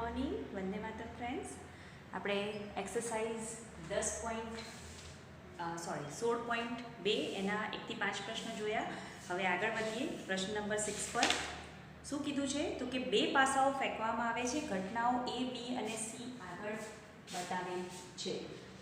Morning, Vande Mataram friends. આપણે exercise 16.2 એના 1 થી 5 પ્રશ્નો જોયા. હવે આગળ વધીએ પ્રશ્ન નંબર 6 પર. શું કીધું છે તો કે બે પાસાઓ ફેંકવામાં આવે છે, ઘટનાઓ A, B અને C આગળ બતાવેલ છે.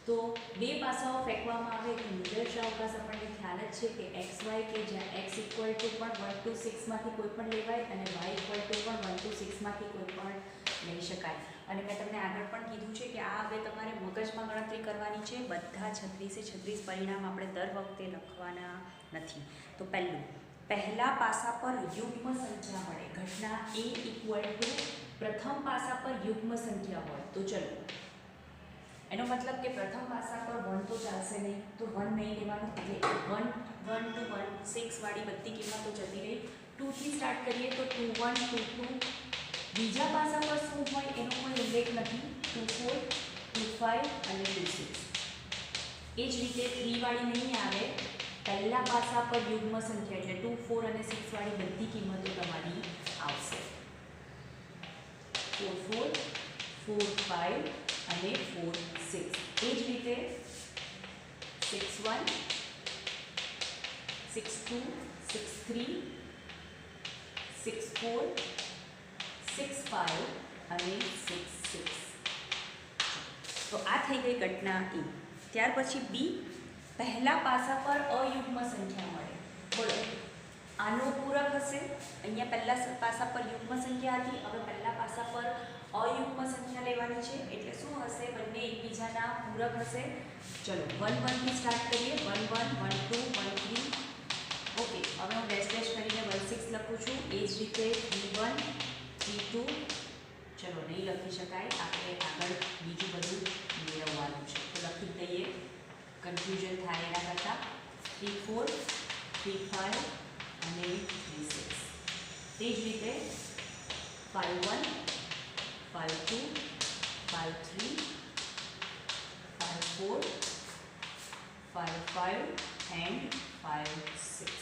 તો બે પાસાઓ ફેંકવામાં આવે તો નિદર્શાવકાશ આપણને ખ્યાલ જ છે કે XY કે જ્યાં x ઇક્વલ ટુ પણ 1 to 6 માંથી કોઈ પણ લેવાય અને y ઇક્વલ ટુ પણ 1 to 6 માંથી કોઈ પણ લઈ શકાય. અને મેં તમને આગળ પણ કીધું છે કે આ હવે તમારે મગજમાં ગણતરી કરવાની છે. બધા 36 પરિણામ આપણે દર વખતે લખવાના નથી. તો પહેલા પાસા પર યુગ્મ સંખ્યા મળે. ઘટના A ઇક્વલ ટુ પ્રથમ પાસા પર યુગ્મ સંખ્યા હોય તો ચલો એનો મતલબ કે પ્રથમ પાસા પર 1 તો ચાલશે નહીં, તો 1 નહીં લેવાનું, એટલે 1 1 to 1 6 વાળી બધી કિંમતો જતી રહી. 2 થી સ્ટાર્ટ કરીએ તો 2 1 2 2. બીજા પાસા પર શું હોય એનો કોઈ ઉલ્લેખ નથી. 2 4 2 5 અને 2 6. એ જ રીતે 3 વાળી નહીં આવે. પહેલા પાસા પર યુગ્મ સંખ્યા એટલે 2 4 અને 6 વાળી બધી કિંમતો તમારી આવશે. 4 4 4 5 અને 4 6. એ જ રીતે 6 1 6 2 6 3 6 4 6 5 અને 6 6. તો આ થઈ ગઈ ઘટના E. ત્યાર પછી B, પહેલા પાસા પર અયુગ્મ સંખ્યા મળે. બોલો આનો પૂરક હશે. અહીંયા પહેલા પાસા પર યુગ્મ સંખ્યા હતી, હવે પહેલા પાસા પર અયુગ્મ સંખ્યા લેવાની છે એટલે શું હશે? બંને એકબીજાના પૂરક હશે. ચલો 1 1 થી સ્ટાર્ટ કરીએ. 1 1 1 2 1 3. ઓકે, હવે હું ડેશ ડેશ કરીને 1 6 લખું છું. એ જ રીતે 3 1 3 2. ચલો નહીં લખી શકાય, આપણે આગળ બીજું બધું મેળવવાનું છે તો લખી દઈએ, કન્ફ્યુઝન થાય એના કરતાં. 3 4 3 5 અને 3 6. તે જ રીતે 5 1 5 2 5 3 5 4 5 5 એન્ડ 5 6.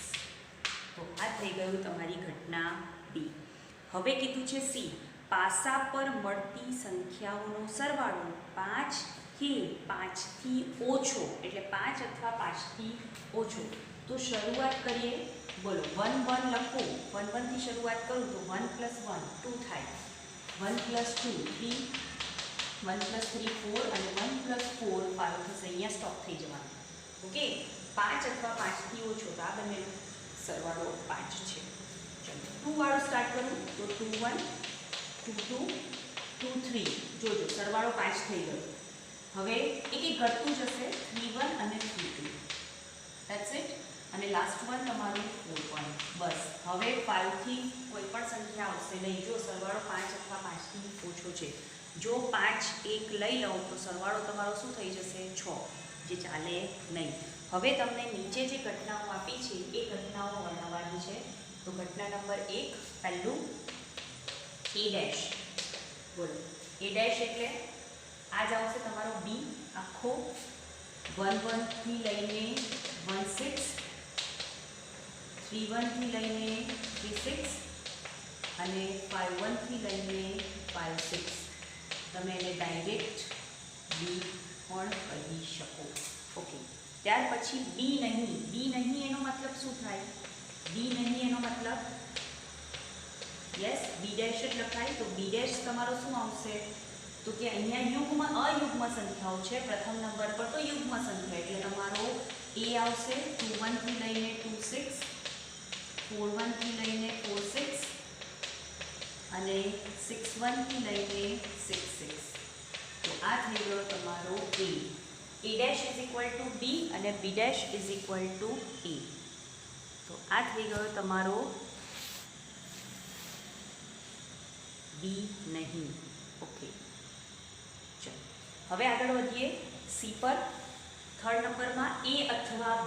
તો આ થઈ ગયું તમારી ઘટના B. હવે કીધું છે C, પાસા પર મળતી સંખ્યાઓનો સરવાળો 5 કે 5 થી ઓછો, એટલે 5 અથવા 5 થી ઓછો. તો શરૂઆત કરીએ. બોલો 1 1 લખું, 1 1 થી શરૂઆત કરું તો 1 + 1 2 થાય. 1 + 2 3, 1 + 3 4 અને 1 + 4 5 થશે. અહીંયા સ્ટોપ થઈ જવાનું. ઓકે, 5 અથવા 5 થી ઓછો, તો આ બંનેનો સરવાળો 5 છે. ચલો 2 વાળું સ્ટાર્ટ કરું તો 2 1 2 2 2 3. જોજો સરવાળો 5 થઈ ગયો. હવે એક એક ઘટતું જશે. 3 1 અને 3 2. That's it. અને લાસ્ટ વન તમારું 4 પોઈન્ટ. બસ હવે 5 થી કોઈ પણ સંખ્યા આવશે નહીં. જો સરવાળો 5 અથવા 5 થી ઓછો છે. જો 5 1 લઈ લઉં તો સરવાળો તમારો શું થઈ જશે? 6, જે ચાલે નહીં. હવે તમને નીચે જે ઘટનાઓ આપી છે એ ઘટનાઓ વર્ણવવાની છે. તો ઘટના નંબર 1, પહેલું A ડેશ. બોલો A ડેશ એટલે આ જ આવશે તમારો B આખો. 1 1 થી લઈને 1 6, 3 1 થી લઈને 3 6 અને 5 1 થી લઈને 5 6. તમે એને ડાયરેક્ટ B પણ કહી શકો. ઓકે, ત્યાર પછી B નહીં એનો મતલબ શું થાય? B નહીં એનો મતલબ યસ B ડેશ જ લખાય. તો B ડેશ તમારો શું આવશે? તો કે અહીંયા અયુગ્મ સંખ્યાઓ છે. પ્રથમ નંબર પર તો યુગ્મ સંખ્યા એટલે તમારો A આવશે. 2 1 થી લઈને 2 6, 4 1 થી લઈને 4 6 અને 6 1 થી લઈને 6 6. તો આ થઈ ગયો તમારો A. A dash is equal two B અને B dash is equal two A. તો આ થઈ ગયો તમારો B નહીં. ઓકે, ચલો હવે આગળ વધીએ C પર. થર્ડ નંબરમાં A અથવા B.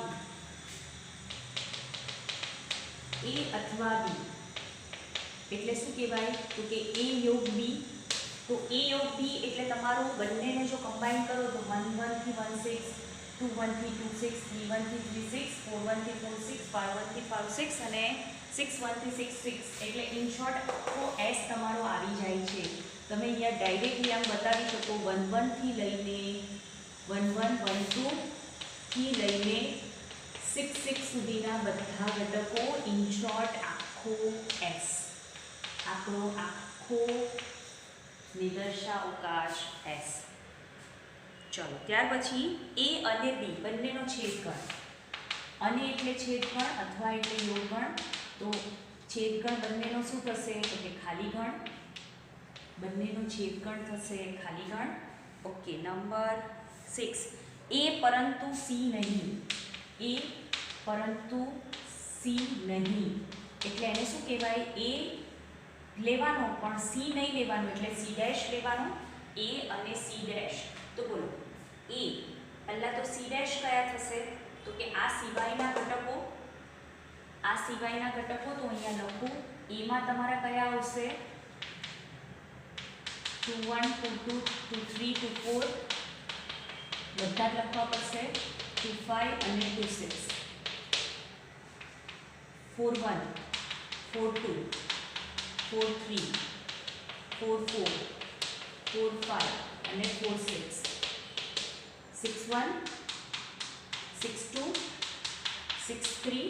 A અથવા B એટલે શું કહેવાય? તો કે A યોગ B. તો A યોગ B એટલે તમારું બંનેને જો કમ્બાઈન કરો તો 1 1 થી 1 6, 2 1 થી 2 6, 3 1 થી 3 6, 4 1 થી 4 6, 5 1 થી 5 6 અને 6 1 થી 6 6. એટલે ઇન શોર્ટ આખો S તમારો આવી જાય છે. તમે અહીંયા ડાયરેક્ટલી આમ બતાવી શકો 1 1 થી લઈને 1 1 1 2 થી લઈને 6 6 સુધીના બધા ઘટકો ઇન શોર્ટ આખો S આપણો આખો નિદર્શાવકાશ S. ચલો ત્યાર પછી A અને B બંનેનો છેદગણ. અને એટલે છેદગણ અથવા એટલે યોગગણ. તો છેદગણ બંનેનો શું થશે તો કે ખાલી ગણ. બંનેનો છેદગણ થશે ખાલી ગણ. ઓકે. નંબર 6 A પરંતુ C નહીં. A પરંતુ C નહીં એટલે એને શું કહેવાય? A લેવાનો પણ C નહીં લેવાનો એટલે C ડેશ લેવાનો. A અને C ડેશ. તો બોલો A પહેલા તો C ડેશ કયા થશે તો કે આ સિવાયના ઘટકો. આ સિવાયના ઘટકો તો અહીંયા લખું. A માં તમારા કયા આવશે? 2 1 2 2 2 3 2 4 બધા જ લખવા પડશે. 2 5 અને 2 6. 4 1 4 2 4 3 4 4 4 5 અને 4 6. 6 1 6 2 6 3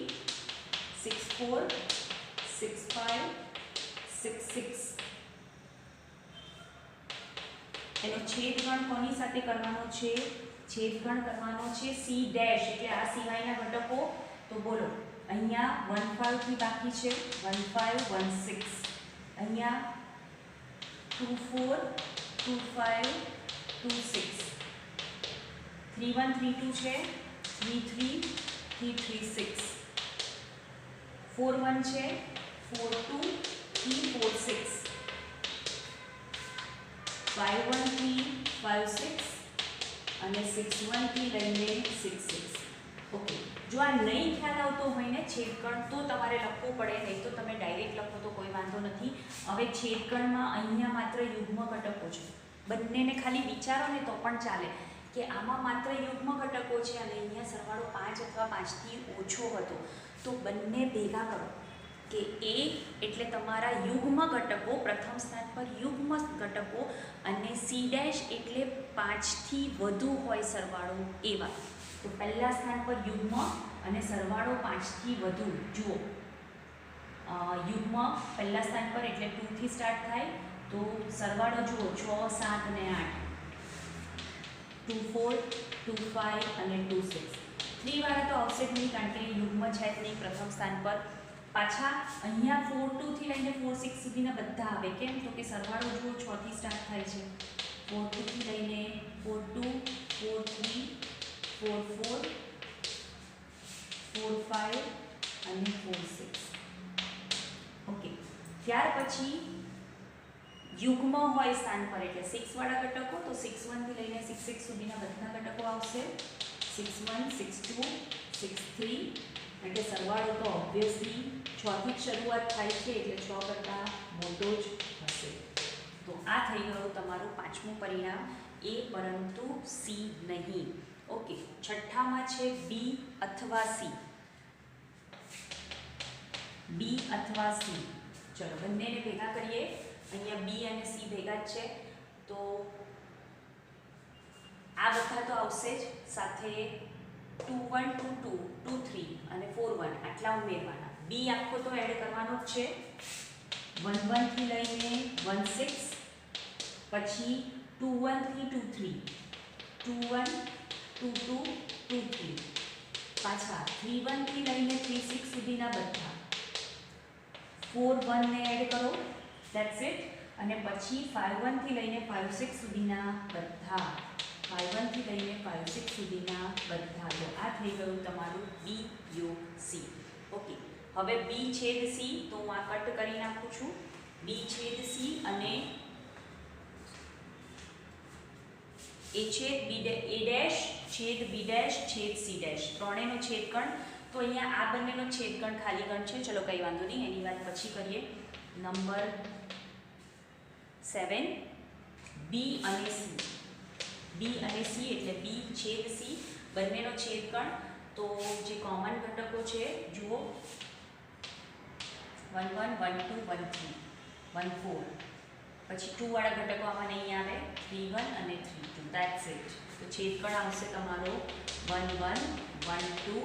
6 4 6 5 6 6. એનો છેદગણ કોની સાથે કરવાનો છે? છેદગણ કરવાનો છે C ડેશ એટલે આ સિવાયના ઘટકો. તો બોલો અહીંયા 1 5 થી બાકી છે. 1 5 1 6. અહીંયા 2 4 2 5 2 6. 3 1 3 2 છે. 3 3 3 3 6. 4 1 છે. 4 2 3 4 6. 5 1 3 5 6 અને 6 1 થી લઈને 6 6. ઓકે. જો આ નહીં ખ્યાલ આવતો હોય ને છેદગણ તો તમારે લખવું પડે, નહીં તો તમે ડાયરેક્ટ લખો તો કોઈ વાંધો નથી. હવે છેદગણમાં અહીંયા માત્ર યુગ્મ ઘટકો છે. બંનેને ખાલી વિચારો ને તો પણ ચાલે કે આમાં માત્ર યુગ્મ ઘટકો છે અને અહીંયા સરવાળો 5 અથવા 5 થી ઓછો હતો. તો બંને ભેગા કરો કે A એટલે તમારા યુગ્મ ઘટકો, પ્રથમ સ્થાન પર યુગ્મ ઘટકો, અને C ડેશ એટલે 5 થી વધુ હોય સરવાળો એવા. તો પહેલા સ્થાન પર યુગ્મ અને સરવાળો 5 થી વધુ. જુઓ યુગ્મ પહેલા સ્થાન પર એટલે 2 થી સ્ટાર્ટ થાય. તો સરવાળો જુઓ 6 7 અને 8. 2 4 2 5 અને 2 6. 3 વાળા તો આવશે જ નહીં કારણ કે યુગ્મ છે જ નહીં પ્રથમ સ્થાન પર. પાછા અહીંયા 4 2 થી લઈને 4 6 સુધીના બધા આવે. કેમ તો કે સરવાળો જુઓ 6 થી સ્ટાર્ટ થાય છે. 4 2 થી લઈને 4 2 4 3 4 4 4 5 અને 4 6. ઓકે. ત્યાર પછી યુગ્મ હોય સ્થાન પર એટલે 6 વાળા ઘટકો. તો 6 1 થી લઈને 6 6 સુધીના બધા ઘટકો આવશે. 6 1 6 2 6 3 એટલે સરવાળો તો ઓબ્વિયસલી 6 થી શરૂઆત થાય છે એટલે 6 કરતાં મોટો જ હશે. તો આ થઈ ગયું તમારું પાંચમું પરિણામ. A પરંતુ C નહીં. ઓકે. છઠ્ઠામાં છે B અથવા C. B અથવા C. ચલો બંનેને ભેગા કરીએ. અહીંયા B અને C ભેગા જ છે તો આ બધા તો આવશે જ. સાથે 2 1 2 2 2 3 અને 4 1 આટલા ઉમેરવાના. B આખો તો એડ કરવાનો જ છે. 1 1 થી લઈને 1 6, પછી 2 1 થી 2 3, 2 1 2 2 2 3, પાછા 3 1 થી લઈને 3 6 સુધીના બધા. 4 1 ને એડ કરો. That's it. અને પછી 5 1 થી લઈને 5 6 સુધીના બધા. 5 1 થી લઈને 5 6 સુધીના બધા. તો આ થઈ ગયું તમારું B યોગ C. ઓકે. હવે B છેદ C તો હું આ કટ કરી નાખું છું. B છેદ C અને A છેદ B A ડેશ છેદ B ડેશ છેદ C ડેશ ત્રણેયનો છેદગણ. તો અહીંયા આ બંનેનો છેદગણ ખાલી ગણ છે. ચલો કંઈ વાંધો નહીં, એની વાત પછી કરીએ. નંબર 7 B અને C. B અને C એટલે B છેદ C બંનેનો છેદગણ. તો જે કોમન ઘટકો છે જુઓ 1 1 1 2 1 3 1 4 પછી 2 વાળા ઘટકો આમાં નહીં આવે, 3 1 અને 3 2, ધેટ્સ ઇટ. તો છેદકણ આવશે તમારો 1 1 1 2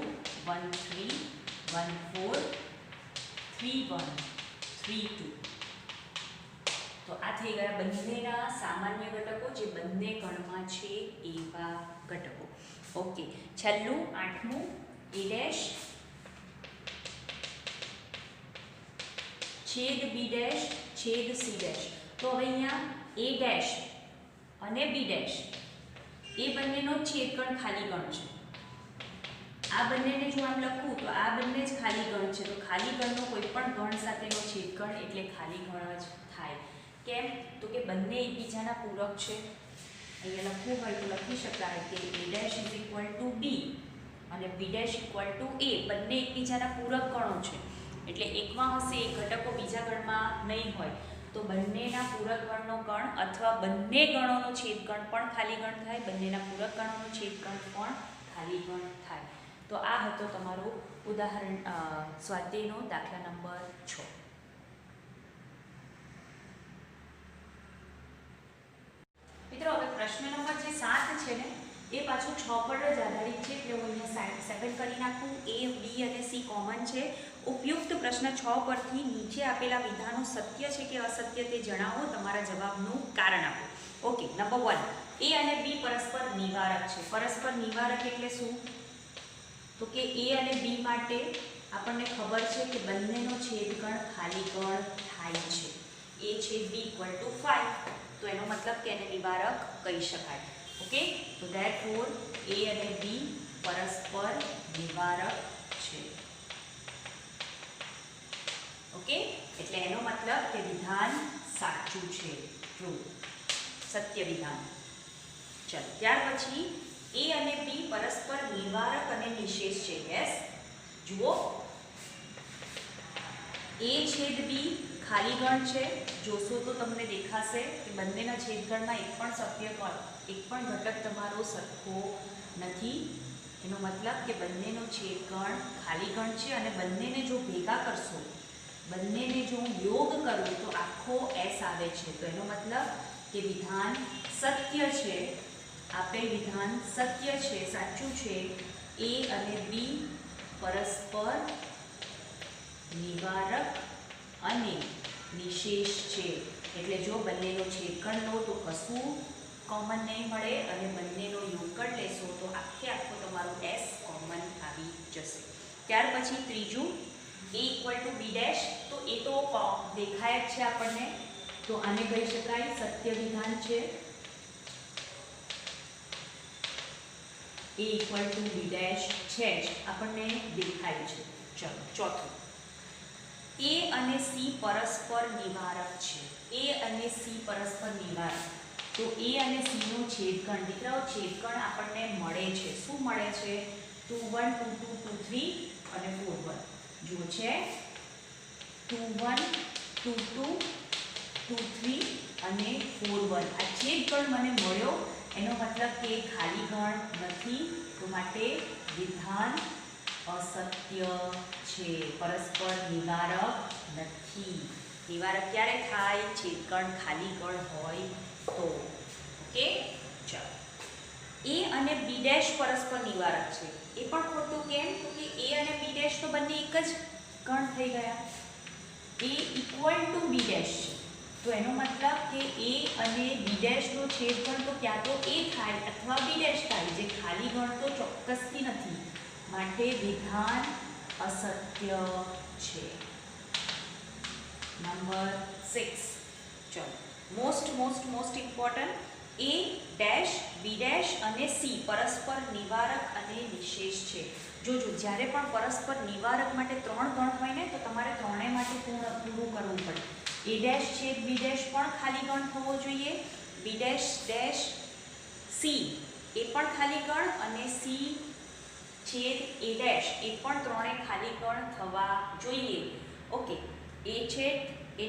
1 3 1 4 3 1 3 2. તો આ થઈ ગયા બંનેના સામાન્ય ઘટકો, જે બંને ગણમાં છે એવા ઘટકો. ઓકે, છેલ્લું 8મું a ડેશ છેદ b ડેશ છેદ c ડેશ. તો હવે અહીંયા a ડેશ અને b ડેશ એ બંનેનો છેદગણ ખાલી ગણ છે. આ બંનેને જો આમ લખું તો આ બંને જ ખાલી ગણ છે. તો ખાલી ગણનો કોઈ પણ ગણ સાથેનો છેદગણ એટલે ખાલી ગણ જ થાય. કેમ? તો કે બંને એકબીજાના પૂરક છે. અહીંયા લખવું હોય તો લખી શકાય કે a dash is equal two b અને b dash equal to a, બંને એકબીજાના પૂરક ગણો છે. એટલે એકમાં હશે એક ઘટકો બીજા ગણમાં નહીં હોય, તો બંનેના પૂરક ગણનો ગણ અથવા બંને ગણોનો છેદગણ પણ ખાલી ગણ થાય, બંનેના પૂરક ગણોનો છેદગણ પણ ખાલી ગણ થાય. તો આ હતો તમારો ઉદાહરણ સ્વાધ્યાયનો દાખલા નંબર 6. મિત્રો હવે પ્રશ્ન નંબર જે 7 છે ને એ પાછું 6 પર જ આધારિત છે, એટલે હું અહીંયા 7 કરી નાખું. a, b અને c કોમન છે. ઉપયુક્ત પ્રશ્ન 6 પરથી નીચે આપેલા વિધાનો સત્ય છે કે અસત્ય તે જણાવો, તમારા જવાબનું કારણ આપો. ઓકે, નંબર 1, a અને b પરસ્પર નિવારક છે. પરસ્પર નિવારક એટલે શું? તો કે a અને b માટે આપણને ખબર છે કે બંનેનો છેદગણ ખાલી ગણ થાય છે. a છેદ b ઇક્વલ ટુ 5, તો એનો મતલબ કે એને નિવારક કહી શકાય. ઓકે, તો ધેરફોર a અને b પરસ્પર નિવારક છે. ઓકે, એટલે એનો મતલબ કે વિધાન સાચું છે, ટ્રુ, સત્ય વિધાન. ચલો, ત્યાર પછી a અને b પરસ્પર નિવારક અને નિષેધ છે. યસ, જુઓ, a છેદ b ખાલી ગણ છે. જોશો તો તમને દેખાશે કે બંનેના છેદગણમાં એક પણ ઘટક તમારો સરખો નથી. એનો મતલબ કે બંનેનો છેદગણ ખાલી ગણ છે અને બંનેને જો ભેગા કરશો, બંનેને જો હું યોગ કરું તો આખો s આવે છે. તો એનો મતલબ કે વિધાન સત્ય છે, આપેલ વિધાન સત્ય છે, સાચું છે. a અને b પરસ્પર નિવારક અને નિષેધ છે. એટલે જો બંનેનો છેદગણ લો તો કશું કોમન નહીં મળે અને બંનેનો યોગગણ લેશો તો આખો તમારો s કોમન આવી જશે. ત્યાર પછી ત્રીજું a equal to b dash. તો એ તો દેખાય જ છે આપણને, તો આને કહી શકાય સત્ય વિધાન છે. a equal to b dash છે જ, આપણને દેખાય છે. ચલો, ચોથું, a અને c પરસ્પર નિવારક છે. a અને c પરસ્પર નિવારક. તો a અને c નો છેદગણ, દીકરાઓ છેદગણ આપણને મળે છે. શું મળે છે? 2 1 2 2 2 3 અને 4 1. જુઓ છે 2 1 2 2 2 3 અને 4 1. આ છેદગણ મને મળ્યો, એનો મતલબ કે ખાલી ગણ નથી, તો માટે વિધાન અસત્ય છે, પરસ્પર નિવારક નથી. નિવારક ક્યારે થાય? છેદગણ ખાલી ગણ હોય તો. ઓકે, ચાલો. a અને b ડેશ પરસ્પર નિવારક છે. એ પણ ખોટું. કેમ? તો કે a અને b ડેશ તો બંને એક જ ગણ થઈ ગયા. a equal to b dash છે, તો એનો મતલબ કે a અને b ડેશનો છેદગણ તો ક્યાં તો a થાય અથવા b ડેશ થાય, જે ખાલી ગણ તો ચોક્કસથી નથી. માટે વિધાન અસત્ય છે. નંબર 6, ચલો, most important, a dash b dash અને c પરસ્પર નિવારક અને નિષેધ છે. જોજો, જ્યારે પણ પરસ્પર નિવારક માટે 3 ગણ હોય ને, તો તમારે ત્રણેય માટે પૂરું કરવું પડે. a ડેશ છેદ b ડેશ પણ ખાલી ગણ થવો જોઈએ, b ડેશ ડેશ c એ પણ ખાલી ગણ અને c છેદ a ડેશ એ પણ ત્રણેય ખાલી ગણ થવા જોઈએ. ઓકે, a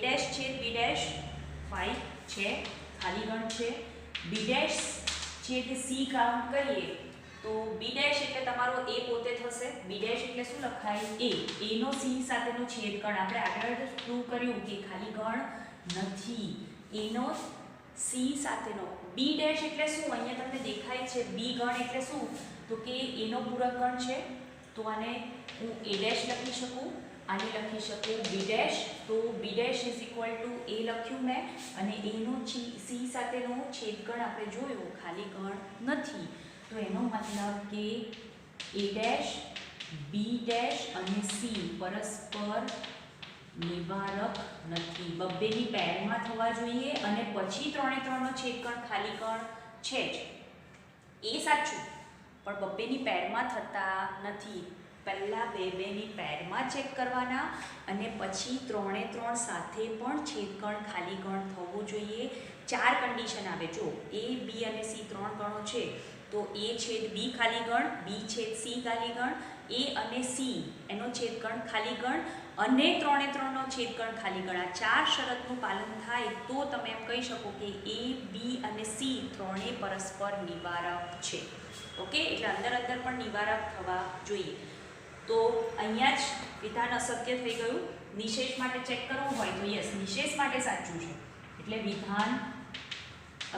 ડેશ છેદ b ડેશ 5 છે, ખાલી ગણ છે. b ડેશ છેદ c કાઉન્ટ કરીએ તો b ડેશ એટલે તમારો a પોતે થશે. b ડેશ એટલે શું લખાય? a નો c સાથેનો છેદગણ આપણે આગળ જ પ્રૂવ કર્યું કે ખાલી ગણ નથી. એનો સી સાથેનો બી ડેશ એટલે શું? અહીંયા તમને દેખાય છે બી ગણ એટલે શું? તો કે એનો પૂરક ગણ છે. તો આને હું એ ડેશ લખી શકું, આને લખી શકું બી ડેશ. તો B dash is equal to A લખ્યું મેં, અને એનો સી સાથેનો છેદગણ આપણે જોયો ખાલી ગણ નથી. તો એનો મતલબ કે એ ડેશ, બી ડેશ અને સી પરસ્પર નિવારક નથી. બબ્બેની પેરમાં થવા જોઈએ અને પછી 3 એ 3 નો છેદગણ ખાલી ગણ છે જ, એ સાચું, પણ બબ્બેની પેરમાં થતા નથી. પહેલાં બેની પેરમાં ચેક કરવાના અને પછી 3 એ 3 સાથે પણ છેદગણ ખાલી ગણ થવું જોઈએ. 4 કન્ડિશન આવે. જો એ, બી અને સી 3 ગણો છે તો એ છેદ બી ખાલી ગણ, બી છેદ સી ખાલી ગણ, એ અને સી એનો છેદગણ ખાલી ગણ અને 3 એ 3 નો છેદગણ ખાલી ગણ. આ 4 શરતનું પાલન થાય તો તમે એમ કહી શકો કે એ, બી અને સી ત્રણેય પરસ્પર નિવારક છે. ઓકે, એટલે અંદર પણ નિવારક થવા જોઈએ. તો અહીંયા જ વિધાન અસત્ય થઈ ગયું. નિશેષ માટે ચેક કરવું હોય તો યસ, નિશેષ માટે સાચું છે, એટલે વિધાન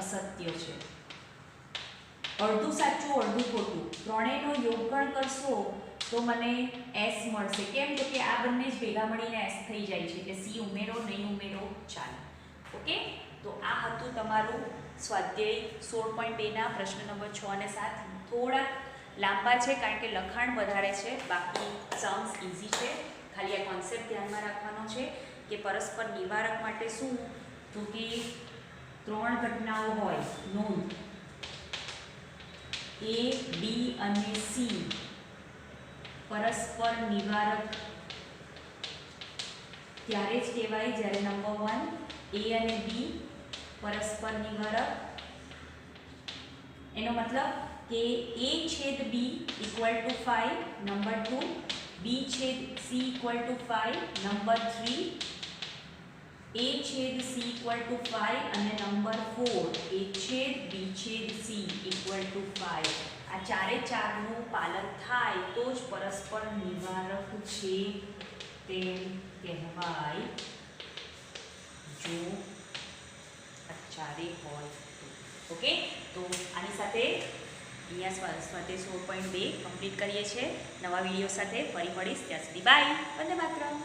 અસત્ય છે. અડધું સાચું અડધું ખોટું, ત્રણેયનો યોગગણ કરશો તો મને એસ મળશે. કેમ? તો કે આ બંને જ ભેગા મળીને એસ થઈ જાય છે, એટલે સી ઉમેરો નહીં ઉમેરો ચાલે. ઓકે, તો આ હતું તમારું સ્વાધ્યાય 16.2 ના પ્રશ્ન નંબર 6 અને 7. થોડા લાંબા છે કારણ કે લખાણ વધારે છે, બાકી સમ્સ ઇઝી છે. ખાલી આ કોન્સેપ્ટ ધ્યાનમાં રાખવાનો છે કે પરસ્પર નિવારક માટે શું? તો કે 3 ઘટનાઓ હોય, નોંધ એ, બી અને સી પરસ્પર નિવારક ત્યારે જ કહેવાય જ્યારે નંબર 1 એ અને બી પરસ્પર નિવારક. એનો મતલબ કે એ છેદ બી ઇક્વલ ટુ 5, નંબર 2 બી છેદ સી ઇક્વલ ટુ 5, નંબર 3 એ છેદ સી ઇક્વલ ટુ 5 અને નંબર 4 એ છેદ બી છેદ સી ઇક્વલ ટુ 5. આ ચારે ચારનું પાલન થાય તો જ પરસ્પર નિવારક છે તેમ કહેવાય. જો આ ચારે હોય તો. ઓકે, તો આની સાથે અહીંયા સ્વાધ્યાય 16.2 કમ્પ્લીટ કરીએ છીએ. નવા વિડીયો સાથે ફરી મળીશ. ત્યાં સુધી બાય. વંદે માતરમ.